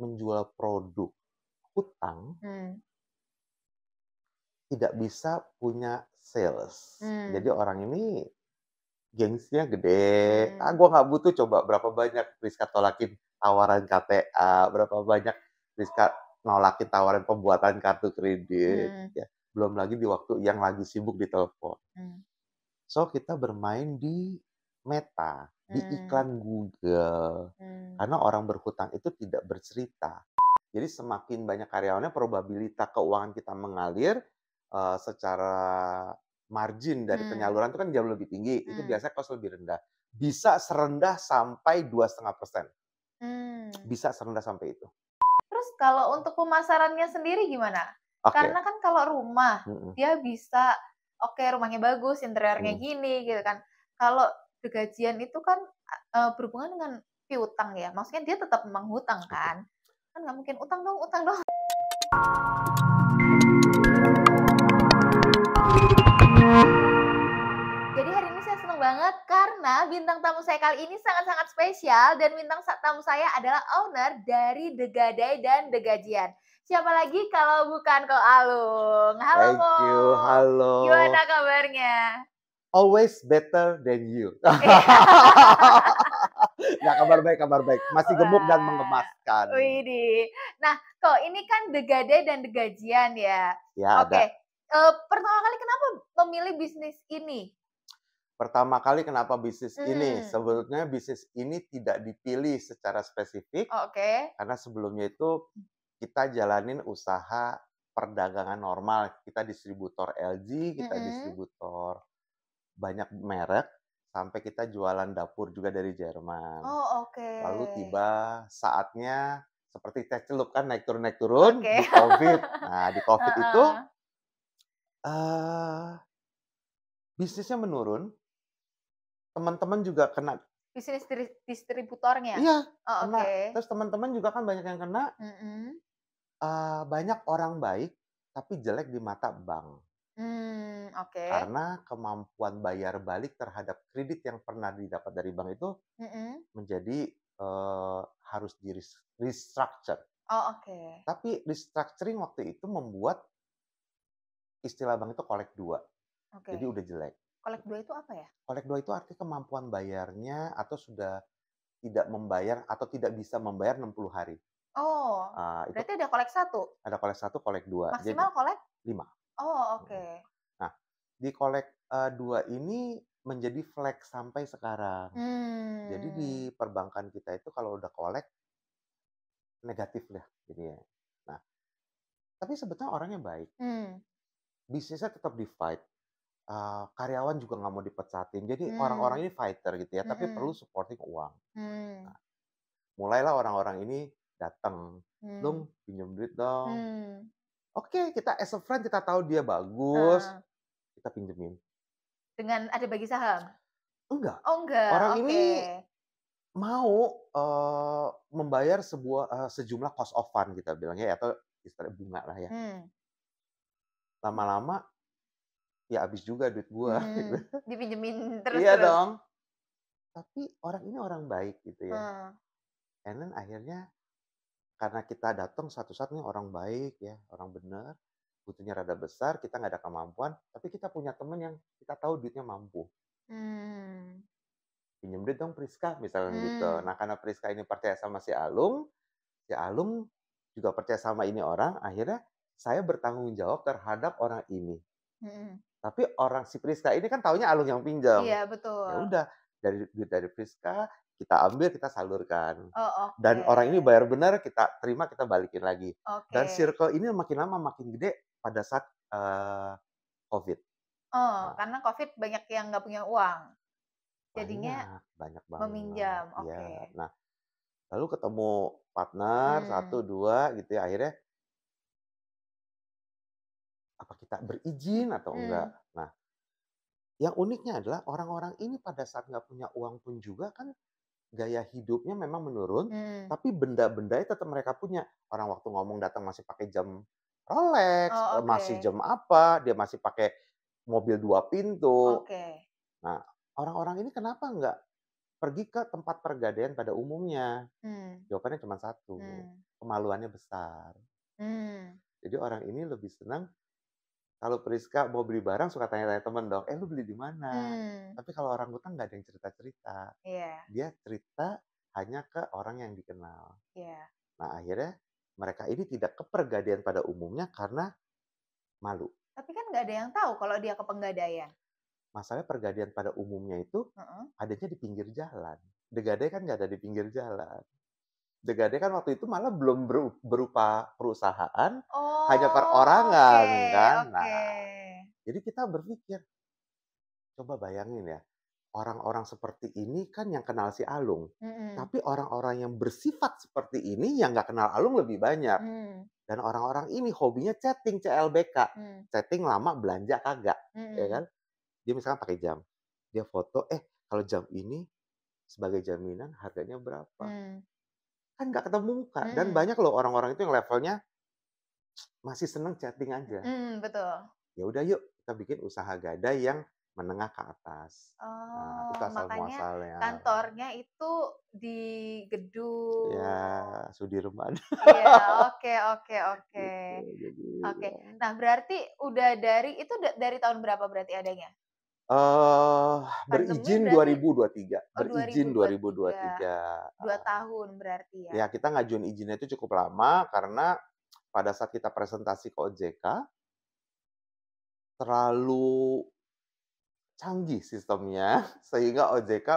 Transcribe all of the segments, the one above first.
menjual produk hutang Hmm. tidak bisa punya sales. Jadi Hmm. orang ini gengsinya gede, "Ah, Hmm. gua nggak butuh." Coba berapa banyak Priska tolakin tawaran KTA, berapa banyak Priska nolakin tawaran pembuatan kartu kredit, Hmm. ya. Belum lagi di waktu yang lagi sibuk di telepon. Hmm. So, kita bermain di Meta, di Hmm. iklan Google. Hmm. Karena orang berhutang itu tidak bercerita. Jadi semakin banyak karyawannya, probabilitas keuangan kita mengalir secara margin dari Hmm. penyaluran itu kan jauh lebih tinggi. Itu Hmm. biasanya cost lebih rendah. Bisa serendah sampai 2,5%. Hmm. Bisa serendah sampai itu. Terus kalau untuk pemasarannya sendiri gimana? Oke. Karena kan kalau rumah, Mhm, dia bisa, oke rumahnya bagus, interiornya mhm. gini gitu kan. Kalau gajian itu kan berhubungan dengan piutang ya, maksudnya dia tetap memang hutang Oke. kan. Kan nggak mungkin utang dong, utang dong. Jadi hari ini saya senang banget karena bintang tamu saya kali ini sangat-sangat spesial dan bintang tamu saya adalah owner dari The Gadai dan The Gajian. Siapa lagi kalau bukan Ko Alung. Halo Thank Ko, you, gimana halo. kabarnya? Always better than you. Nggak, kabar baik. Masih gemuk dan Wah, mengemaskan. widih. Nah, Ko ini kan The Gadai dan The Gajian ya. Ya, Oke, ada. pertama kali kenapa memilih bisnis ini? Pertama kali kenapa bisnis ini? Hmm, Sebetulnya bisnis ini tidak dipilih secara spesifik, oke. karena sebelumnya itu kita jalanin usaha perdagangan normal. Kita distributor LG, kita Mhm. distributor banyak merek, sampai kita jualan dapur juga dari Jerman. Oh, oke. Lalu tiba saatnya seperti teh celup kan naik turun Oke. di Covid. Nah, di Covid itu, Heeh. eee, bisnisnya menurun, teman-teman juga kena. Bisnis distributornya? Iya, Oh, kena. oke. Terus teman-teman juga kan banyak yang kena, Mhm. banyak orang baik, tapi jelek di mata bank. Oke. Karena kemampuan bayar balik terhadap kredit yang pernah didapat dari bank itu Mhm. menjadi, harus restructure. Oh, oke. Tapi restructuring waktu itu membuat istilah bank itu kolek 2, Oke. jadi udah jelek. Kolek 2 itu apa ya? Kolek 2 itu artinya kemampuan bayarnya atau sudah tidak membayar atau tidak bisa membayar 60 hari. Oh, Itu berarti ada kolek 1? ada kolek 1, kolek 2, jadi Maksimal kolek? 5. Oh, Mhm. oke. Nah, di kolek, 2 ini menjadi flag sampai sekarang. Jadi di Mmm. perbankan kita itu kalau udah kolek, negatif lah jadinya. Nah, tapi sebetulnya orangnya baik, Mmm. bisnisnya tetap di-fight, karyawan juga nggak mau dipecatin, jadi orang-orang Mmm. ini fighter gitu ya, tapi perlu Mhm. supporting uang. Mmm. Nah, mulailah orang-orang ini datang, Mmm. "Lung, pinjam duit dong." Mmm. Oke, kita as a friend kita tahu dia bagus, Heeh. kita pinjemin. Dengan ada bagi saham? Enggak, Oh, enggak? orang Oke. ini mau, membayar sejumlah cost of fund kita bilangnya ya, atau istilah bunga lah ya. Mmm. Lama-lama, ya habis juga duit gua gitu. Dipinjemin Iya terus-terus? dong, tapi orang ini orang baik gitu ya. Heeh. And then akhirnya karena kita datang suatu saat nih orang baik ya, orang bener, butuhnya rada besar, kita nggak ada kemampuan, tapi kita punya temen yang kita tahu duitnya mampu. Mmm. "Pinjem duit dong Priska," misalnya gitu. Mmm. Nah, karena Priska ini percaya sama si Alung juga percaya sama ini orang, akhirnya saya bertanggung jawab terhadap orang ini. Mhm. Tapi orang si Priska ini kan taunya Alung yang pinjam. Iya, betul. Ya udah, dari duit dari Priska, kita ambil, kita salurkan. Oh, oke. Dan orang ini bayar benar, kita terima, kita balikin lagi. Dan Oke. circle ini makin lama makin gede pada saat, Covid. Oh, Nah, karena Covid banyak yang nggak punya uang, jadinya banyak, banyak banget, meminjam, iya. oke. Nah, lalu ketemu partner, Mmm. 1, 2 gitu ya, akhirnya, apa kita berizin atau enggak? Mmm. Nah, yang uniknya adalah orang-orang ini pada saat nggak punya uang pun juga kan gaya hidupnya memang menurun, Mmm. tapi benda-bendanya tetap mereka punya. Orang waktu ngomong datang masih pakai jam Rolex, Oh, masih oke. jam apa, dia masih pakai mobil 2 pintu. Oke. Nah, orang-orang ini kenapa nggak pergi ke tempat pergadaian pada umumnya. Mmm, Jawabannya cuma satu, mmm, kemaluannya besar. mmm, Jadi orang ini lebih senang kalau Priska mau beli barang suka tanya-tanya temen dong, "Eh, lu beli di mana?" mmm, Tapi kalau orangutan nggak ada yang cerita-cerita. iya, Dia cerita hanya ke orang yang dikenal. iya. Nah, akhirnya mereka ini tidak ke pergadaian pada umumnya karena malu. Tapi kan nggak ada yang tahu kalau dia ke Pegadaian. Masalahnya pergadaian pada umumnya itu Heeh. adanya di pinggir jalan. The Gadai kan nggak ada di pinggir jalan. The Gadai kan waktu itu malah belum berupa perusahaan, hanya Oh, oke perorangan kan. oke. Nah, jadi kita berpikir, coba bayangin ya, orang-orang seperti ini kan yang kenal si Alung. Mhm, Tapi orang-orang yang bersifat seperti ini yang nggak kenal Alung lebih banyak. mmm, Dan orang-orang ini hobinya chatting CLBK. mmm, Chatting lama belanja kagak, ya mhm, kan? Dia misalkan pakai jam. Dia foto, kalau jam ini sebagai jaminan harganya berapa? mmm, Kan nggak ketemu muka. Dan mhm, banyak loh orang-orang itu yang levelnya masih seneng chatting aja. betul. Ya udah yuk kita bikin usaha gadai yang menengah ke atas. Nah, itu Oh, asal makanya muasalnya. kantornya itu di Ya, gedung Sudirman iya, oke oke oke. gitu. Jadi Oke. ya. Nah, berarti udah dari itu dari tahun berapa berarti adanya? Eh, Pandemi berizin berarti 2023, oh berizin 2023, 2023. 2 tahun berarti ya? Ya kita ngajuin izinnya itu cukup lama karena pada saat kita presentasi ke OJK, terlalu canggih sistemnya sehingga OJK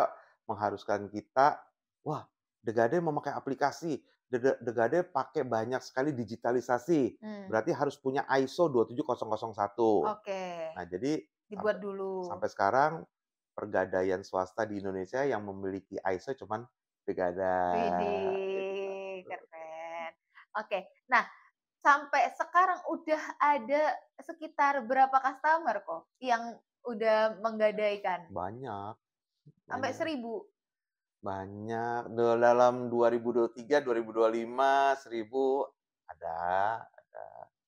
mengharuskan kita, wah, The Gadai memakai aplikasi, The Gadai pakai banyak sekali digitalisasi, Mmm, berarti harus punya ISO 27001. oke. Nah, jadi Dibuat sampai dulu. sampai sekarang pergadaian swasta di Indonesia yang memiliki ISO cuman The Gadai gitu. Widih, keren. Oke. Nah, sampai sekarang udah ada sekitar berapa customer kok yang udah menggadaikan? Banyak Sampai banyak 1.000? banyak, dalam 2023, 2025, 1000 ada.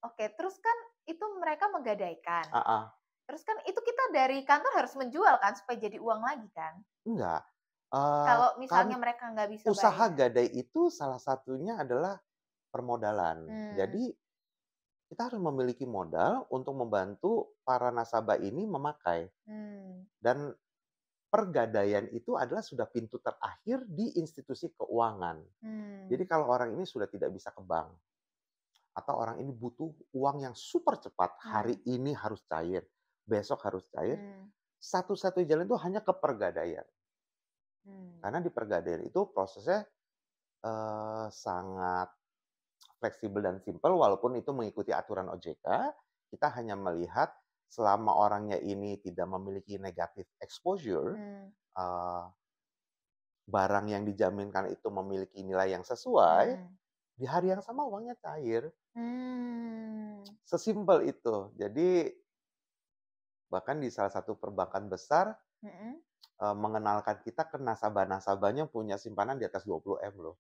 Oke, terus kan itu mereka menggadaikan. Heeh, Terus kan itu kita dari kantor harus menjual kan supaya jadi uang lagi kan? enggak, Kalau kan misalnya mereka nggak bisa usaha bayar. gadai itu salah satunya adalah permodalan. Mmm, Jadi kita harus memiliki modal untuk membantu para nasabah ini memakai. mmm, Dan pergadaian itu adalah sudah pintu terakhir di institusi keuangan. mmm, Jadi kalau orang ini sudah tidak bisa ke bank, atau orang ini butuh uang yang super cepat, hari mmm, ini harus cair, besok harus cair, mmm, satu-satunya jalan itu hanya ke pergadaian. mmm, Karena di pergadaian itu prosesnya sangat fleksibel dan simpel, walaupun itu mengikuti aturan OJK, kita hanya melihat selama orangnya ini tidak memiliki negatif exposure, mmm, eee, barang yang dijaminkan itu memiliki nilai yang sesuai, mhm, di hari yang sama uangnya cair. mmm, Sesimpel itu. Jadi bahkan di salah satu perbankan besar, mhm. mengenalkan kita ke nasabah-nasabahnya punya simpanan di atas 20 M loh.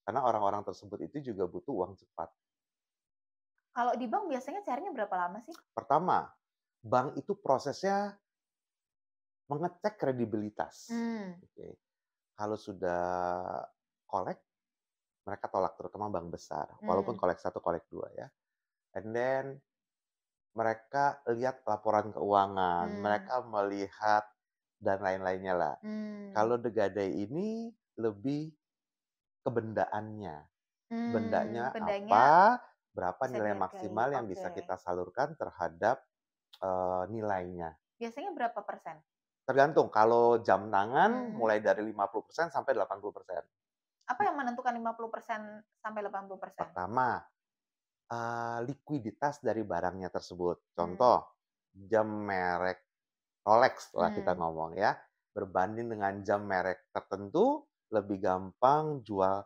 Karena orang-orang tersebut itu juga butuh uang cepat. Kalau di bank biasanya carinya berapa lama sih? Pertama, bank itu prosesnya mengecek kredibilitas. Mmm, Oke. Kalau sudah collect, mereka tolak, terutama bank besar. Walaupun mmm, collect satu, collect 2 ya. And then mereka lihat laporan keuangan, mmm, mereka melihat dan lain-lainnya lah. mmm, Kalau The Gadai ini lebih ke bendaannya. Bendanya bendanya apa, berapa bisa nilai dihargai, maksimal yang oke. bisa kita salurkan terhadap, nilainya. Biasanya berapa persen? Tergantung, kalau jam tangan Mhm. mulai dari 50% sampai 80%. Apa yang menentukan 50% sampai 80%? Pertama, likuiditas dari barangnya tersebut. Mmm, Contoh, jam merek Rolex lah kita mmm, ngomong ya, berbanding dengan jam merek tertentu, lebih gampang jual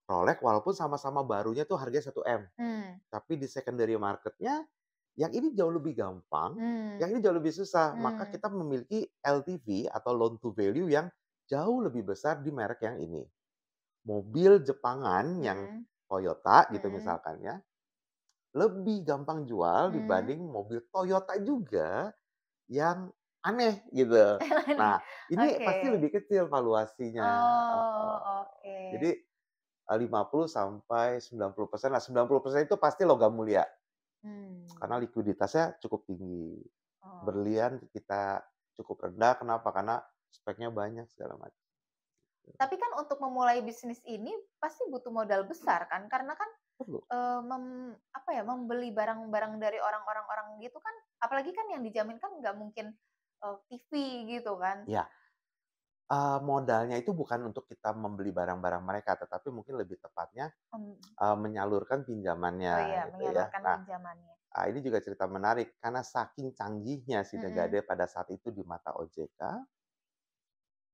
Rolex walaupun sama-sama barunya tuh harganya 1 M. mmm, Tapi di secondary market-nya, yang ini jauh lebih gampang, yang mmm, ini jauh lebih susah. Maka mmm, kita memiliki LTV atau loan to value yang jauh lebih besar di merek yang ini. Mobil Jepangan yang mhm, Toyota gitu mhm, misalkan ya, lebih gampang jual mmm, dibanding mobil Toyota juga yang aneh gitu. Nah, ini Oke. pasti lebih kecil valuasinya, Oh, heeh. oke. Jadi, 50 sampai 90% lah, 90% itu pasti logam mulia, karena Mmm. likuiditasnya cukup tinggi. Oh. Berlian kita cukup rendah, kenapa? Karena speknya banyak segala macam. Tapi kan untuk memulai bisnis ini pasti butuh modal besar kan? Karena kan, Perlu. apa ya, membeli barang-barang dari orang gitu kan, apalagi kan yang dijamin kan nggak mungkin, TV gitu kan. Ya, modalnya itu bukan untuk kita membeli barang-barang mereka, tetapi mungkin lebih tepatnya, Mmm, menyalurkan oh pinjamannya iya, gitu ya. menyalurkan Nah, pinjamannya. ini juga cerita menarik karena saking canggihnya si The Mhm, Gade pada saat itu di mata OJK,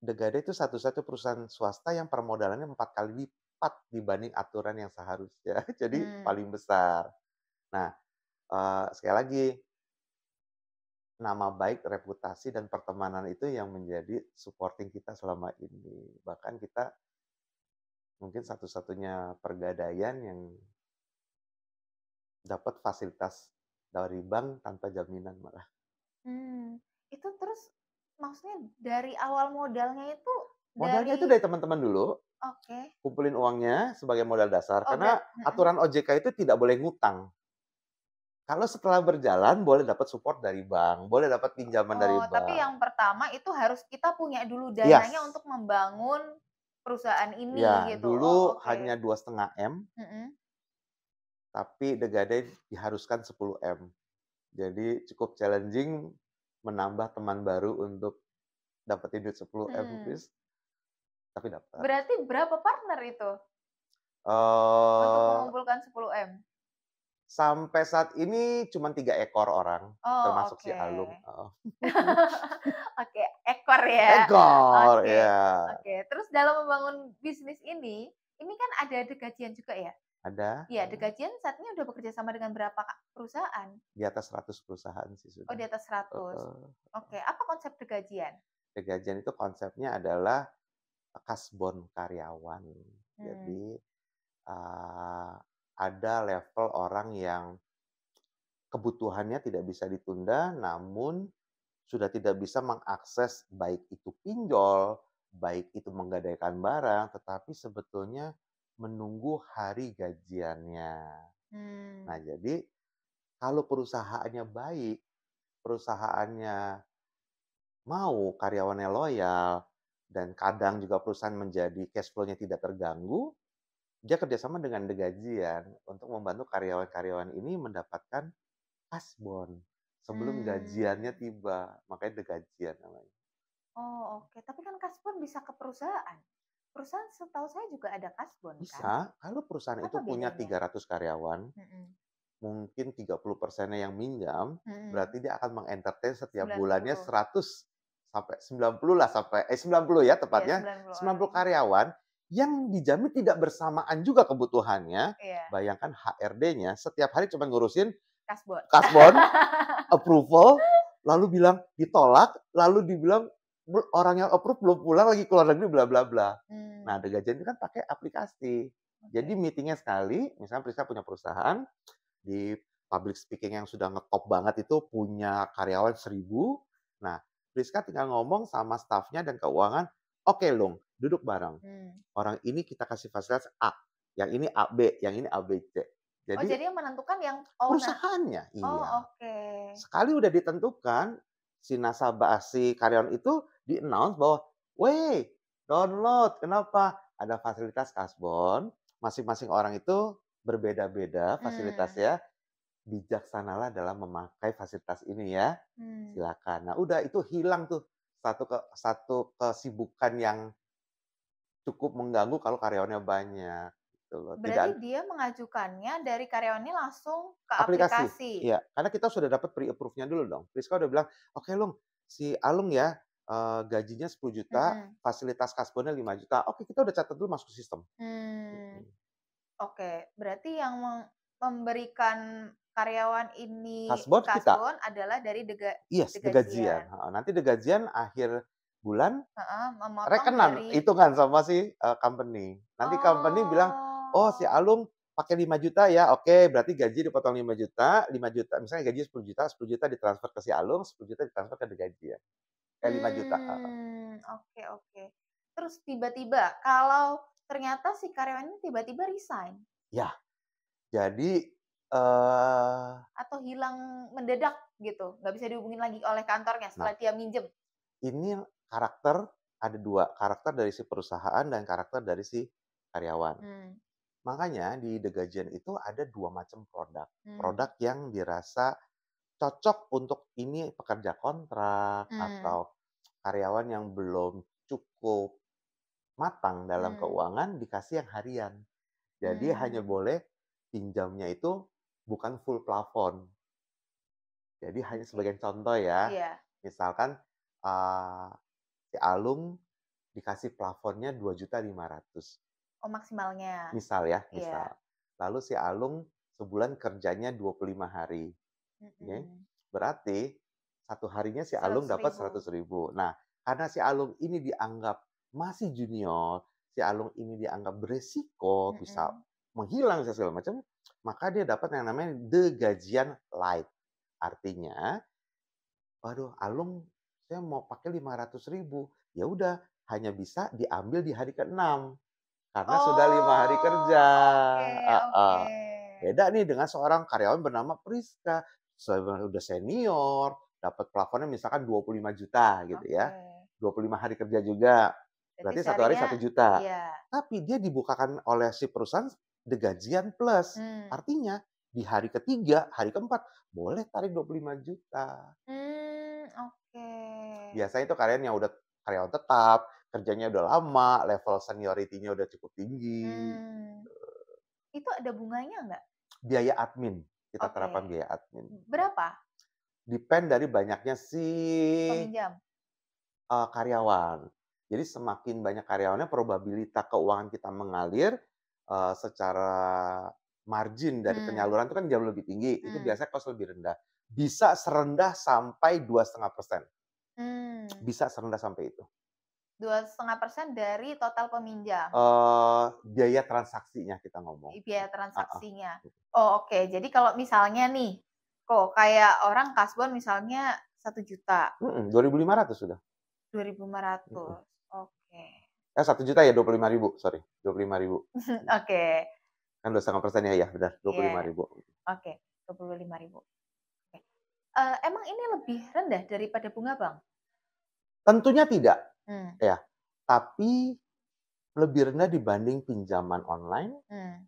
The Gade itu satu-satunya perusahaan swasta yang permodalannya 4 kali lipat dibanding aturan yang seharusnya. Jadi mmm, paling besar. Nah, sekali lagi, nama baik, reputasi, dan pertemanan itu yang menjadi supporting kita selama ini. Bahkan kita mungkin satu-satunya pergadaian yang dapat fasilitas dari bank tanpa jaminan malah. mmm. Itu terus maksudnya dari awal modalnya itu Modalnya itu dari dari teman-teman dulu, oke. kumpulin uangnya sebagai modal dasar, Oh karena mhm. aturan OJK itu tidak boleh ngutang. Kalau setelah berjalan boleh dapat support dari bank, boleh dapat pinjaman dari Oh, tapi bank. yang pertama itu harus kita punya dulu dananya Yes, untuk membangun perusahaan ini ya gitu. dulu Oh, oke. hanya 2,5 M, Mhm. tapi The Gadai diharuskan 10 M. Jadi cukup challenging menambah teman baru untuk dapetin duit 10 M Mmm. please, tapi dapat. Berarti berapa partner itu untuk Eee, mengumpulkan 10 M? Sampai saat ini cuma 3 ekor orang, Oh, termasuk si oke. Alung, heeh. Oke, ekor ya. Ekor, Oke, ya. oke. Terus dalam membangun bisnis ini kan ada degajian juga ya? Ada, Iya, degajian saat ini udah bekerja sama dengan berapa perusahaan? di atas 100 perusahaan sih Oh, sudah, di atas 100. heeh. Oke, apa konsep degajian? Pegajian itu konsepnya adalah kasbon karyawan. Mmm, Jadi, ada level orang yang kebutuhannya tidak bisa ditunda, namun sudah tidak bisa mengakses baik itu pinjol, baik itu menggadaikan barang, tetapi sebetulnya menunggu hari gajiannya. Nah, mmm, jadi kalau perusahaannya baik, perusahaannya mau karyawannya loyal, dan kadang juga perusahaan menjadi cash flow-nya tidak terganggu, dia kerjasama dengan The Gajian untuk membantu karyawan-karyawan ini mendapatkan kasbon sebelum gajiannya mmm. tiba, makanya The Gajian namanya. Oh, oke. Tapi kan kasbon bisa ke perusahaan. Perusahaan setahu saya juga ada kasbon kan? Bisa, kalau perusahaan itu Apa punya bedanya? 300 karyawan, Mhm, mungkin 30% yang minjam, mhm, berarti dia akan mengentertain setiap bulannya 90. 100 sampai 90 lah, sampai 90 ya Iya, tepatnya, 90 orang. 90 karyawan yang dijamin tidak bersamaan juga kebutuhannya. Iya, Bayangkan HRD-nya setiap hari cuma ngurusin kasbon. kasbon, approval, lalu bilang ditolak, lalu dibilang orang yang approve belum pulang lagi keluar negeri bla bla bla. Nah, The Mmm, Gajian itu kan pakai aplikasi. Jadi oke. meeting-nya sekali, misalnya Priska punya perusahaan, di public speaking yang sudah ngetop banget itu punya karyawan 1.000. Nah, Priska tinggal ngomong sama stafnya dan keuangan, "Oke Lung, duduk bareng. Mmm. Orang ini kita kasih fasilitas A, yang ini AB, yang ini ABC." Oh, Jadi jadi yang menentukan yang owner. perusahaannya, Oh, iya. oke. Sekali udah ditentukan, si nasabah, si karyawan itu di-announce bahwa, "Weh, download." Kenapa? Ada fasilitas kasbon, masing-masing orang itu berbeda-beda Mmm, fasilitasnya, bijaksanalah dalam memakai fasilitas ini ya, mmm. silakan. Nah, udah itu hilang tuh satu kesibukan yang cukup mengganggu kalau karyawannya banyak, gitu loh. Berarti Tidak dia mengajukannya dari karyawannya langsung ke aplikasi, aplikasi? iya, karena kita sudah dapat pre-approve-nya dulu dong. Priska udah bilang, "Oke Lung, si Alung ya, gajinya 10 juta, Mhm, fasilitas kasbonnya 5 juta." Oke, kita udah catat dulu masuk sistem. mmm. Mhm. Oke, berarti yang memberikan karyawan ini Kasbon kita, kasbon adalah dari yes, The Gajian, degajian, heeh. Nanti The Gajian akhir bulan heeh, memotong rekenan, dari hitungan sama si, company. Nanti company bilang, "Oh si oh, Alung pakai 5 juta ya, oke, berarti gaji dipotong 5 juta, misalnya gaji 10 juta ditransfer ke si Alung, 10 juta ditransfer ke The Gajian. Kayak 5 juta, heeh. Oke oke. Terus tiba-tiba kalau ternyata si karyawan ini tiba-tiba resign Ya, jadi, eee, atau hilang mendadak gitu, nggak bisa dihubungin lagi oleh kantornya nah, setelah dia minjem? ini karakter, ada 2, karakter dari si perusahaan dan karakter dari si karyawan. Mmm, Makanya di The Gajian itu ada 2 macam produk. mmm, Produk yang dirasa cocok untuk ini pekerja kontrak mmm, atau karyawan yang belum cukup matang dalam mmm, keuangan dikasih yang harian. Jadi hanya mmm, boleh pinjamnya itu bukan full plafon. Jadi hanya oke. sebagai contoh ya, Iya. misalkan, eee, si Alung dikasih plafonnya 2.500.000 Oh maksimalnya. misal ya, Iya. misal. Lalu si Alung sebulan kerjanya 25 hari, oke. Mhm. Berarti satu harinya si Alung dapat 100.000. 100.000. Nah, karena si Alung ini dianggap masih junior, si Alung ini dianggap beresiko, bisa Mhm. menghilang segala macam, maka dia dapat yang namanya The Gajian Light. Artinya, "Waduh, Alung, saya mau pakai 500.000." Ya udah, hanya bisa diambil di hari ke-6 karena sudah 5 hari kerja, Oh, oke heeh. oke. Beda nih dengan seorang karyawan bernama Priska, udah senior, dapat plafonnya misalkan 25 juta gitu ya, Oke. 25 hari kerja juga, Berarti berarti satu hari seharinya 1 juta. iya. Tapi dia dibukakan oleh si perusahaan The Gajian Plus, Mmm. artinya di hari ketiga, hari keempat boleh tarik 25 juta. Oke. Biasanya itu karyawan yang udah karyawan tetap, kerjanya udah lama, level seniority-nya udah cukup tinggi. Mmm. Itu ada bunganya nggak? Biaya admin, kita terapkan Oke. biaya admin. Berapa Depend dari banyaknya si, peminjam? karyawan. Jadi semakin banyak karyawannya, probabilitas keuangan kita mengalir, secara margin dari Mmm, penyaluran itu kan jauh lebih tinggi, itu mmm, biasanya cost lebih rendah. Bisa serendah sampai 2,5%, mmm. bisa serendah sampai itu. 2,5% dari total peminjam, Biaya transaksinya kita ngomong. biaya Heeh. transaksinya. Oh, oke. Jadi kalau misalnya nih, kok kayak orang kasbon misalnya 1 juta, 2.500 sudah. dua ribu lima Mhm. ratus. Oke. 1 juta ya 25.000, sorry, 25.000. Oke. Kan 2,5% ya, iya benar, Iya, 25.000. oke. 25.000. Oke. Emang ini lebih rendah daripada bunga bank? Tentunya tidak, Mmm, ya, tapi lebih rendah dibanding pinjaman online, mmm,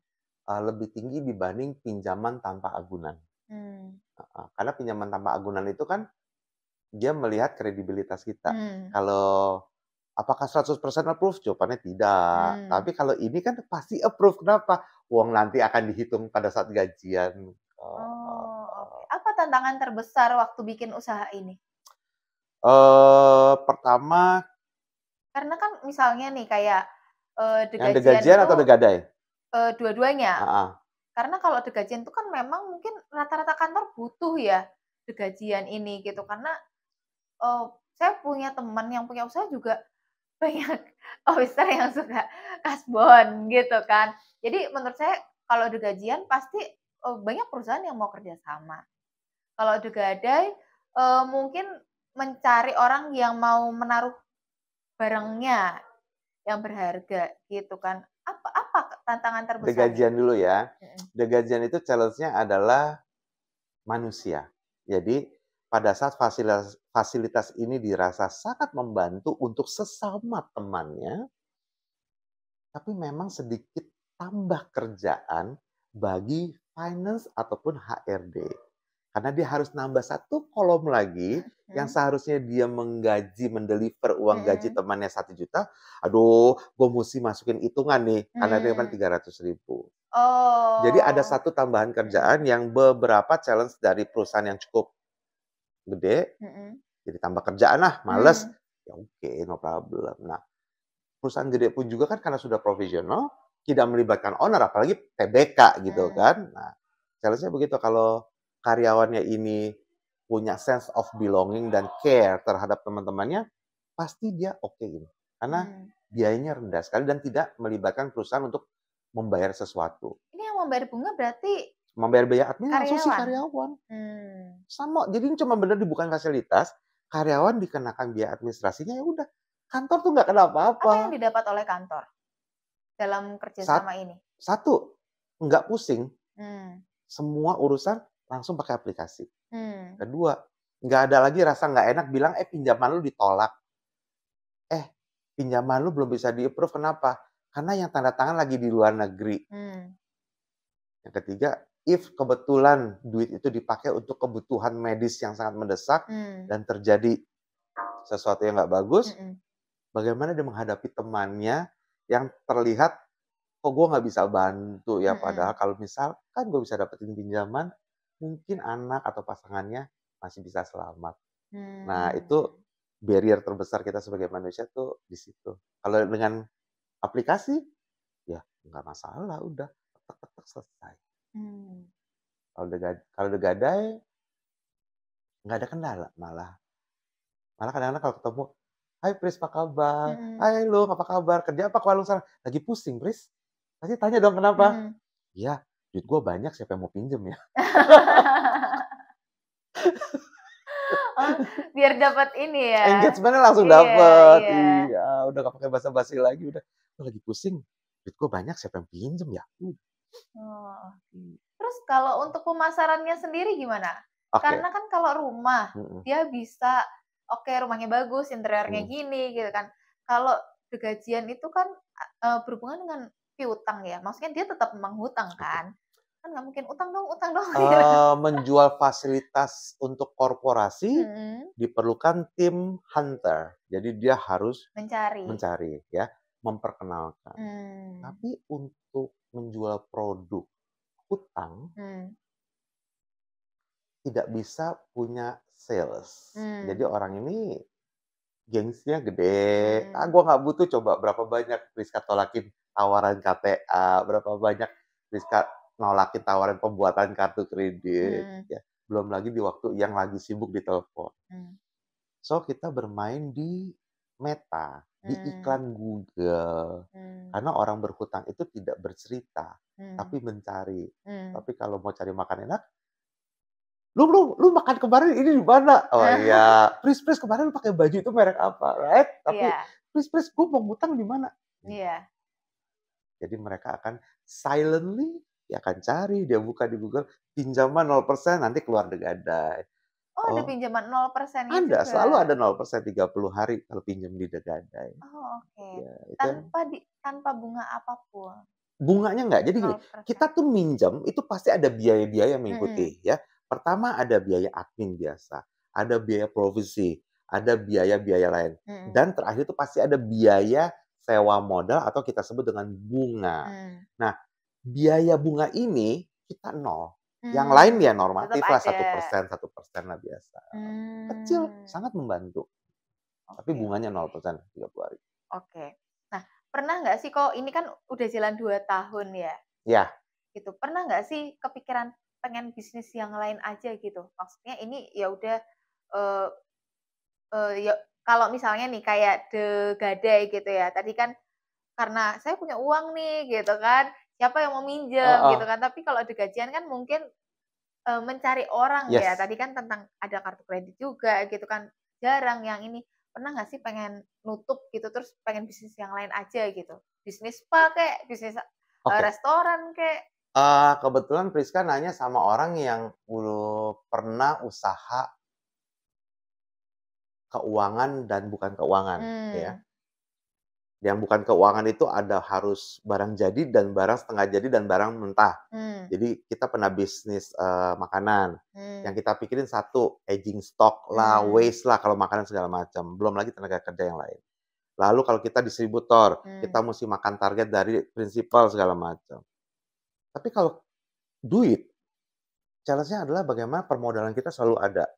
lebih tinggi dibanding pinjaman tanpa agunan, mmm, heeh. Karena pinjaman tanpa agunan itu kan dia melihat kredibilitas kita. mmm, Kalau apakah 100% approve? Jawabannya tidak. mmm. Tapi kalau ini kan pasti approve, kenapa? Uang nanti akan dihitung pada saat gajian. Oh, oke. Apa tantangan terbesar waktu bikin usaha ini? Pertama Karena kan misalnya nih kayak, yang degajian degajian itu, atau degadai? dua-duanya. Heeh. Karena kalau degajian itu kan memang mungkin rata-rata kantor butuh ya, degajian ini gitu. Karena, eee, saya punya teman yang punya usaha juga banyak officer yang suka kasbon gitu kan. Jadi menurut saya kalau degajian pasti, banyak perusahaan yang mau kerja sama. Kalau degadai, mungkin mencari orang yang mau menaruh barangnya yang berharga gitu kan. Apa tantangan terbesarnya? Degajian dulu ya. Mhm. Degajian itu challenge-nya adalah manusia. Jadi pada saat fasilitas fasilitas ini dirasa sangat membantu untuk sesama temannya, tapi memang sedikit tambah kerjaan bagi finance ataupun HRD. Karena dia harus nambah satu kolom lagi, yang Mhm, seharusnya dia menggaji, mendeliver uang gaji mhm. temannya 1 juta, aduh, gue mesti masukin hitungan nih, karena dia kan Mmm. 300.000. Jadi ada Oh. satu tambahan Mhm, kerjaan yang beberapa challenge dari perusahaan yang cukup gede, mhm. jadi tambah kerjaan lah, males, Mmm, ya oke, no problem. Nah, perusahaan gede pun juga kan karena sudah profesional, tidak melibatkan owner, apalagi TBK gitu mmm, kan. Nah, challenge-nya begitu, kalau karyawannya ini punya sense of belonging dan care terhadap teman-temannya, pasti dia okein. Karena mmm. biayanya rendah sekali dan tidak melibatkan perusahaan untuk membayar sesuatu. Ini yang yang membayar bunga berarti Membayar biaya admin langsung si karyawan? karyawan. Sama, jadi ini cuma bener bukan fasilitas, karyawan dikenakan biaya administrasinya, ya udah. Kantor tuh nggak kena Apa yang apa-apa. didapat oleh kantor dalam kerja sama ini? Satu, nggak pusing. Hmm. Semua urusan langsung pakai aplikasi. Hmm. Kedua, nggak ada lagi rasa nggak enak bilang, pinjaman lu ditolak. Pinjaman lu belum bisa di-approve, kenapa? Karena yang tanda tangan lagi di luar negeri. Yang ketiga, if kebetulan duit itu dipakai untuk kebutuhan medis yang sangat mendesak dan terjadi sesuatu yang nggak bagus, bagaimana dia menghadapi temannya yang terlihat, kok gue nggak bisa bantu ya, padahal kalau misalkan gue bisa dapetin pinjaman, mungkin anak atau pasangannya masih bisa selamat. Nah, itu barrier terbesar kita sebagai manusia tuh di situ. Kalau dengan aplikasi, ya nggak masalah, udah tek selesai. Kalau udah gadai, nggak ada kendala malah. Malah kadang-kadang kalau ketemu, "Hai Pris, apa kabar? Hai lu, apa kabar? Kerja apa kalau sana?" Lagi pusing, Pris. Pasti tanya dong kenapa? "Iya, duit gue banyak, siapa yang mau pinjem ya?" Oh, biar dapat ini ya. Engagement-nya langsung Iya, dapet. iya. Iya, udah nggak pakai basa-basi lagi, udah, "Gue lagi pusing, duit gue banyak, siapa yang pinjem ya?" Oh. Terus kalau untuk pemasarannya sendiri gimana? Karena kan kalau rumah, dia bisa, oke rumahnya bagus, interiornya gini gitu kan. Kalau gajian itu kan berhubungan dengan piutang ya, maksudnya dia tetap menghutang kan? Kan nggak mungkin, "Utang dong gitu." Menjual fasilitas untuk korporasi diperlukan tim hunter. Jadi dia harus mencari ya, memperkenalkan. Tapi untuk menjual produk hutang, tidak bisa punya sales. Jadi orang ini gengsinya gede. Gue nggak butuh, coba berapa banyak Priska tolakin tawaran KTA, berapa banyak Priska nolakin tawaran pembuatan kartu kredit, ya. Belum lagi di waktu yang lagi sibuk di telepon. So, kita bermain di Meta, di iklan Google. Karena orang berhutang itu tidak bercerita, tapi mencari. Tapi kalau mau cari makan enak, lu makan kemarin ini di mana? Oh iya, Pris kemarin lu pakai baju itu merek apa, right? Tapi Pris gue mau ngutang di mana? Iya. Jadi mereka akan silently, dia akan cari, dia buka di Google, pinjaman 0%, nanti keluar degadai. Oh, ada pinjaman 0%-nya Ada, juga? selalu ada 0% 30 hari kalau pinjam di degadai. Oh, oke. Ya, itu Tanpa bunga apapun? Bunganya enggak. Jadi gini, 0%. kita tuh minjem itu pasti ada biaya-biaya yang mengikuti ya. Pertama ada biaya admin biasa, ada biaya provisi, ada biaya-biaya lain. Dan terakhir itu pasti ada biaya sewa modal atau kita sebut dengan bunga. Nah, biaya bunga ini kita nol. Yang lain ya normatif lah, 1% lah biasa. Kecil, sangat membantu. Tapi bunganya 0% 30 hari. Oke. Nah, pernah nggak sih, kok ini kan udah jalan 2 tahun ya? Ya. Gitu. Pernah nggak sih kepikiran pengen bisnis yang lain aja gitu? Maksudnya ini ya udah ya kalau misalnya nih kayak The Gadai gitu ya. Tadi kan karena saya punya uang nih gitu kan, siapa yang mau minjem gitu kan. Tapi kalau The Gajian kan mungkin mencari orang ya. Tadi kan tentang ada kartu kredit juga gitu kan. Jarang yang ini. Pernah nggak sih pengen nutup gitu terus pengen bisnis yang lain aja gitu? Bisnis spa kek, bisnis restoran kek? Kebetulan Priska nanya sama orang yang pernah usaha keuangan dan bukan keuangan, ya. Yang bukan keuangan itu ada harus barang jadi dan barang setengah jadi dan barang mentah. Jadi kita pernah bisnis makanan. Yang kita pikirin satu, aging stock lah, waste lah kalau makanan segala macam. Belum lagi tenaga kerja yang lain. Lalu kalau kita distributor, kita mesti makan target dari prinsipal segala macam. Tapi kalau duit, challenge-nya adalah bagaimana permodalan kita selalu ada.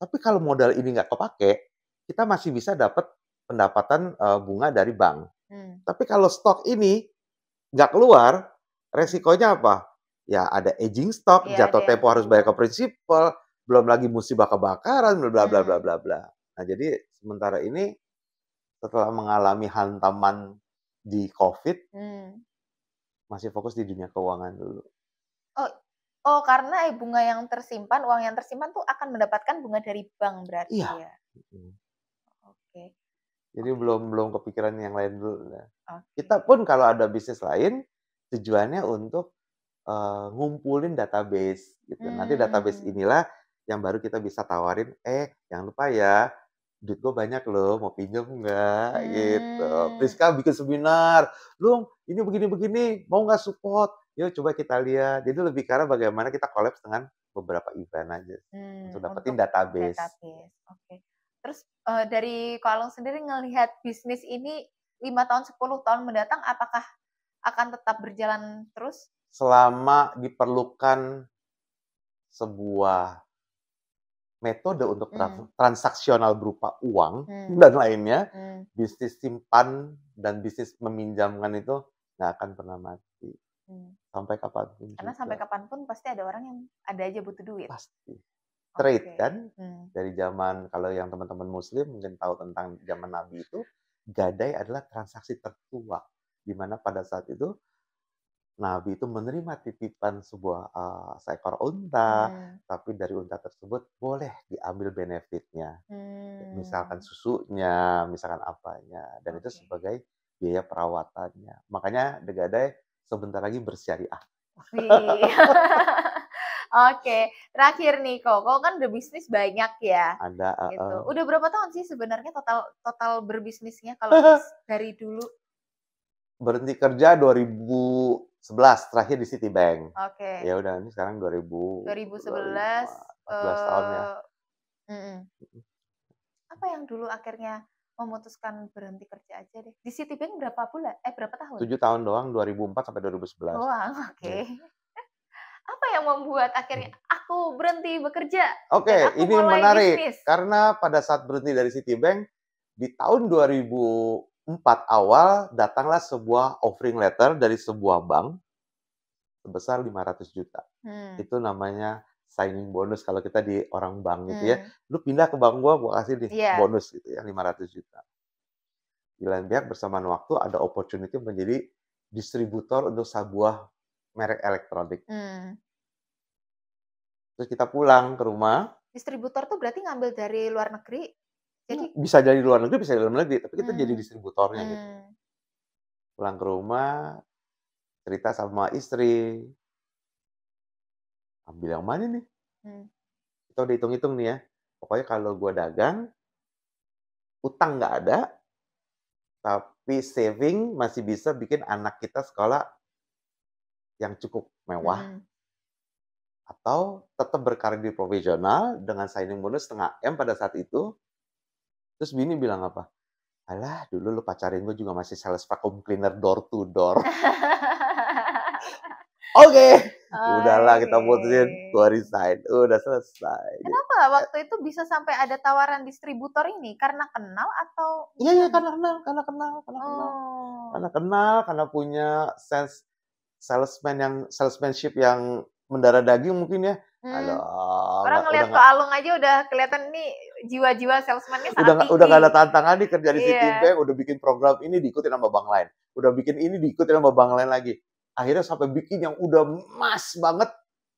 Tapi kalau modal ini nggak kepake, kita masih bisa dapat pendapatan bunga dari bank. Tapi kalau stok ini nggak keluar, resikonya apa? Ya ada aging stock, jatuh tempo harus bayar ke prinsipal, belum lagi musibah kebakaran, bla bla bla bla bla. Nah, jadi sementara ini setelah mengalami hantaman di COVID, masih fokus di dunia keuangan dulu. Oh oh karena bunga yang tersimpan, uang yang tersimpan tuh akan mendapatkan bunga dari bank berarti Iya, ya? mhm. Oke Jadi oke belum kepikiran yang lain dulu, nah. oke. Kita pun kalau ada bisnis lain, tujuannya untuk, ngumpulin database gitu. Nanti database Mmm, inilah yang baru kita bisa tawarin, "Jangan lupa ya, duit gue banyak loh, mau pinjam nggak?" Gitu. mmm, Priska bikin seminar, "Lung, ini begini-begini, mau nggak support? Yuk coba kita lihat." Jadi lebih ke arah bagaimana kita collapse dengan beberapa event aja untuk dapetin untuk database. database, oke. Terus, dari Ko Alung sendiri ngelihat bisnis ini 5 tahun, 10 tahun mendatang apakah akan tetap berjalan terus? Selama diperlukan sebuah metode untuk Mmm, transaksional berupa uang mmm, dan lainnya, mmm, bisnis simpan dan bisnis meminjamkan itu nggak akan pernah mati, mmm. sampai kapanpun Karena sampai juga, kapan pun pasti ada orang yang ada aja butuh duit. pasti. Trade Oke, kan, mmm, dari zaman kalau yang teman-teman muslim mungkin tahu tentang zaman Nabi itu, gadai adalah transaksi tertua, di mana pada saat itu Nabi itu menerima titipan sebuah, seekor unta, mmm, tapi dari unta tersebut boleh diambil benefitnya. Misalkan mmm, susunya, misalkan apanya, dan itu oke. sebagai biaya perawatannya. Makanya The Gadai sebentar lagi bersyariah. Wih. Oke, terakhir nih Koko kan udah bisnis banyak ya, Ada gitu. heeh. Udah berapa tahun sih sebenarnya total total berbisnisnya kalau dari dulu? Berhenti kerja 2011, terakhir di Citibank. Oke, Ya udah ini sekarang 2011, 14 tahun ya. mhm. Apa yang dulu akhirnya memutuskan berhenti kerja aja deh? Di Citibank berapa bulan? Berapa tahun? 7 tahun doang, 2004 sampai 2011. Doang, oke. Iya. Apa yang membuat akhirnya, "Aku berhenti bekerja dan Oke, aku ini mulai menarik bisnis"? karena pada saat berhenti dari Citibank, di tahun 2004 awal datanglah sebuah offering letter dari sebuah bank sebesar 500 juta. Hmm, Itu namanya signing bonus kalau kita di orang bank gitu ya, hmm, "Lu pindah ke bank gua kasih nih iya, bonus," gitu ya, 500 juta. Di lain pihak bersamaan waktu ada opportunity menjadi distributor untuk sebuah merek elektronik. mmm. Terus kita pulang ke rumah, Distributor tuh berarti ngambil dari luar negeri? Jadi bisa dari luar negeri, bisa dari dalam negeri, tapi kita jadi mmm, distributornya gitu. mmm, Pulang ke rumah, cerita sama istri, "Ambil yang mana nih?" mmm, Kita udah hitung-hitung nih ya, pokoknya kalau gua dagang, utang nggak ada, tapi saving masih bisa bikin anak kita sekolah yang cukup mewah, mhm. atau tetap berkarir di profesional dengan signing bonus 0,5 M pada saat itu. Terus bini bilang apa, "Alah dulu lu pacarin gue juga masih sales vacuum cleaner door to door." Oke, udahlah kita putusin, Oke. gua resign, udah selesai gitu. Kenapa waktu itu bisa sampai ada tawaran distributor ini? Karena kenal atau Iya iya, gimana? Oh, karena kenal, karena punya salesmanship yang mendarah daging mungkin ya. mmm, Aduh, orang udah ngelihat Ko nggak Alung aja udah kelihatan nih jiwa-jiwa salesman-nya sangat udah nggak ada tinggi. tantangan nih kerja di Iya. Citibank, udah bikin program ini diikutin sama bank lain, udah bikin ini diikutin sama bank lain lagi. Akhirnya sampai bikin yang udah emas banget,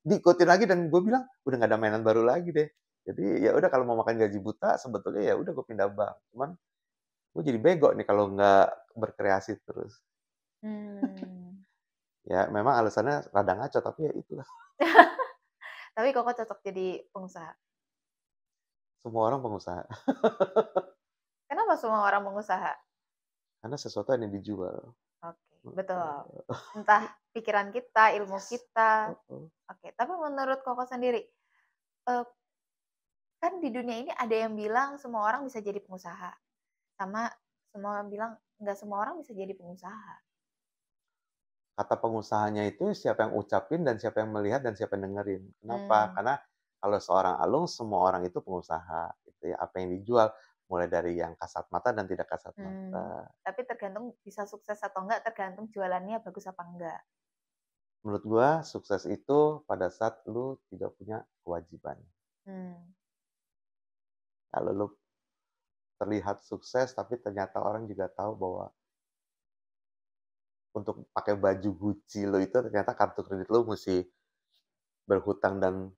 diikutin lagi dan gue bilang, "Udah nggak ada mainan baru lagi deh." Jadi ya udah kalau mau makan gaji buta sebetulnya ya udah gue pindah bank. Cuman gue jadi bego nih kalau nggak berkreasi terus. Mmm. Ya memang alasannya rada ngaco tapi ya itulah, Tapi Koko cocok jadi pengusaha? semua orang pengusaha, Kenapa semua orang pengusaha? karena sesuatu yang dijual. Oke, betul. Heeh. Entah pikiran kita, ilmu Yes, kita. heeh. Oke, tapi menurut Koko sendiri, eee, kan di dunia ini ada yang bilang semua orang bisa jadi pengusaha, sama semua bilang nggak semua orang bisa jadi pengusaha. Kata pengusahanya itu siapa yang ucapin dan siapa yang melihat dan siapa yang dengerin. Kenapa? Mmm, Karena kalau seorang Alung, semua orang itu pengusaha, gitu ya. Apa yang dijual, mulai dari yang kasat mata dan tidak kasat mmm, mata. tapi tergantung bisa sukses atau enggak, tergantung jualannya bagus apa enggak. Menurut gua, sukses itu pada saat lu tidak punya kewajiban. Mmm, Kalau lu terlihat sukses, tapi ternyata orang juga tahu bahwa untuk pakai baju Gucci lo itu ternyata kartu kredit lo mesti berhutang dan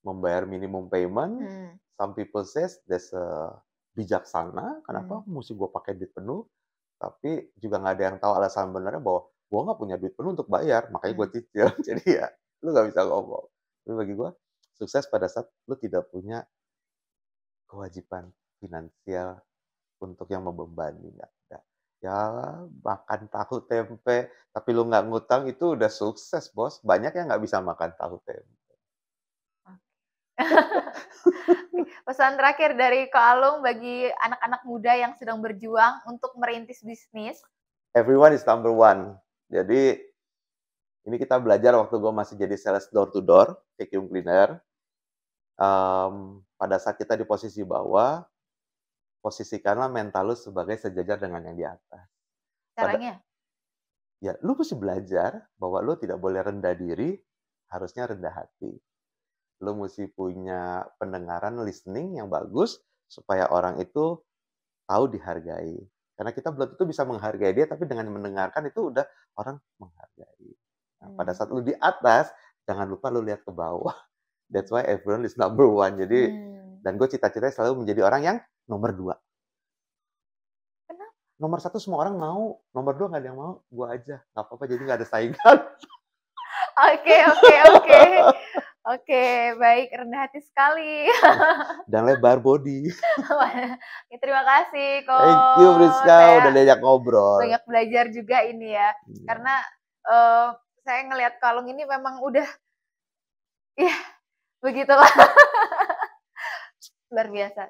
membayar minimum payment. Hmm. Some people says that's bijaksana, kenapa Hmm. mesti gue pakai duit penuh? Tapi juga nggak ada yang tahu alasan benernya bahwa gue nggak punya duit penuh untuk bayar, makanya gue cicil. Jadi ya, lu nggak bisa ngomong. Tapi bagi gue, sukses pada saat lu tidak punya kewajiban finansial untuk yang membebani, nggak ada. Ya, makan tahu tempe, tapi lu nggak ngutang itu udah sukses, bos. Banyak yang nggak bisa makan tahu tempe. Oke, pesan terakhir dari Kak Alung bagi anak-anak muda yang sedang berjuang untuk merintis bisnis. Everyone is number one. Jadi, ini kita belajar waktu gue masih jadi sales door to door, vacuum cleaner. Pada saat kita di posisi bawah, posisikanlah mental lu sebagai sejajar dengan yang di atas. Caranya? Ya, lu mesti belajar bahwa lu tidak boleh rendah diri, harusnya rendah hati. Lu mesti punya pendengaran listening yang bagus supaya orang itu tahu dihargai. Karena kita belum tentu bisa menghargai dia, tapi dengan mendengarkan itu udah orang menghargai. Nah, pada saat lu di atas, jangan lupa lu lihat ke bawah. That's why everyone is number one. Jadi, dan gue cita-citanya selalu menjadi orang yang nomor 2. Kenapa? Nomor 1 semua orang mau, nomor 2 nggak ada yang mau, gue aja. Nggak apa-apa, jadi nggak ada saingan. Oke, baik, rendah hati sekali. Dan lebar body. Terima kasih kok. Thank you Priska, udah diajak ngobrol. Banyak belajar juga ini ya, karena saya ngelihat Kalung ini memang udah, ya begitulah. Luar biasa.